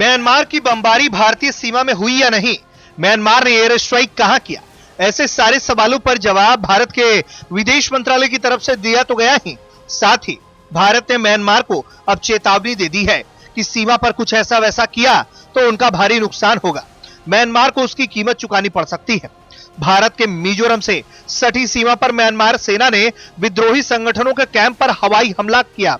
Myanmar की बमबारी भारतीय सीमा में हुई या नहीं, म्यांमार ने एयर स्ट्राइक कहां किया, ऐसे सारे सवालों पर जवाब भारत के विदेश मंत्रालय की तरफ से दिया तो गया ही, साथ ही भारत ने म्यांमार को अब चेतावनी दे दी है कि सीमा पर कुछ ऐसा वैसा किया तो उनका भारी नुकसान होगा, म्यांमार को उसकी कीमत चुकानी पड़ सकती है। भारत के मिजोरम से सटी सीमा पर म्यांमार सेना ने विद्रोही संगठनों के कैंप पर हवाई हमला किया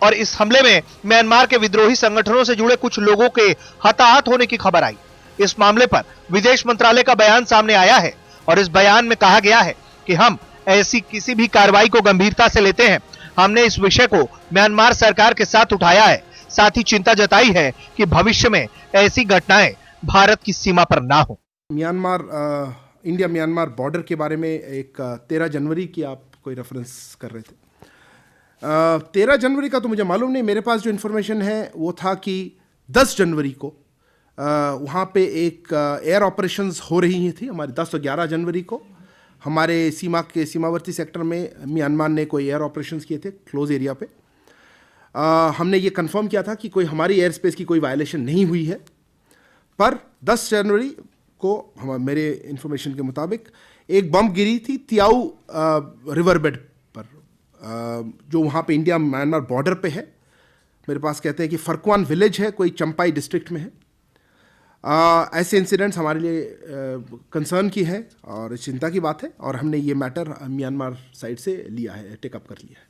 और इस हमले में म्यांमार के विद्रोही संगठनों से जुड़े कुछ लोगों के हताहत होने की खबर आई। इस मामले पर विदेश मंत्रालय का बयान सामने आया है और इस बयान में कहा गया है कि हम ऐसी किसी भी कार्रवाई को गंभीरता से लेते हैं। हमने इस विषय को म्यांमार सरकार के साथ उठाया है, साथ ही चिंता जताई है कि भविष्य में ऐसी घटनाएं भारत की सीमा पर ना हो। म्यांमार इंडिया म्यांमार बॉर्डर के बारे में एक 13 जनवरी की आप कोई रेफरेंस कर रहे थे। 13 जनवरी का तो मुझे मालूम नहीं, मेरे पास जो इन्फॉर्मेशन है वो था कि 10 जनवरी को वहाँ पे एक एयर ऑपरेशंस हो रही थी। हमारे 10 और 11 जनवरी को हमारे सीमावर्ती सेक्टर में म्यांमार ने कोई एयर ऑपरेशंस किए थे क्लोज एरिया पे। हमने ये कंफर्म किया था कि कोई हमारी एयर स्पेस की कोई वायलेशन नहीं हुई है, पर 10 जनवरी को मेरे इन्फॉर्मेशन के मुताबिक एक बम गिरी थी तियाऊ रिवर बेड पर, जो वहाँ पे इंडिया म्यांमार बॉर्डर पे है। मेरे पास कहते हैं कि फरक्वान विलेज है, कोई चंपाई डिस्ट्रिक्ट में है। ऐसे इंसिडेंट्स हमारे लिए कंसर्न की है और चिंता की बात है और हमने ये मैटर म्यांमार साइड से लिया है, टेकअप कर लिया है।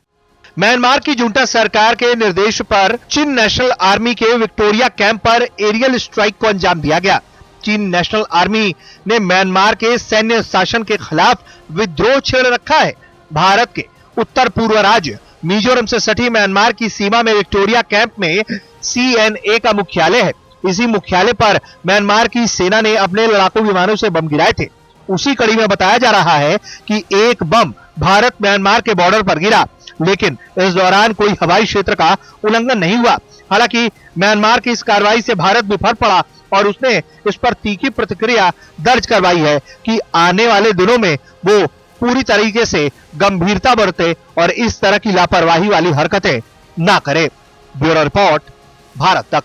म्यांमार की जुंटा सरकार के निर्देश पर चीन नेशनल आर्मी के विक्टोरिया कैंप पर एरियल स्ट्राइक को अंजाम दिया गया। चीन नेशनल आर्मी ने म्यांमार के सैन्य शासन के खिलाफ विद्रोह छेड़ रखा है। भारत के उत्तर पूर्व राज्य मिजोरम से सटी म्यांमार की सीमा में विक्टोरिया कैंप में CNA का मुख्यालय है। इसी मुख्यालय पर म्यांमार की सेना ने अपने लड़ाकू विमानों से बम गिराए थे। उसी कड़ी में बताया जा रहा है कि एक बम भारत म्यांमार के बॉर्डर पर गिरा, लेकिन इस दौरान कोई हवाई क्षेत्र का उल्लंघन नहीं हुआ। हालांकि म्यांमार की इस कार्रवाई से भारत विफल पड़ा और उसने इस पर तीखी प्रतिक्रिया दर्ज करवाई है कि आने वाले दिनों में वो पूरी तरीके से गंभीरता बरते और इस तरह की लापरवाही वाली हरकतें ना करे। ब्यूरो रिपोर्ट, भारत तक।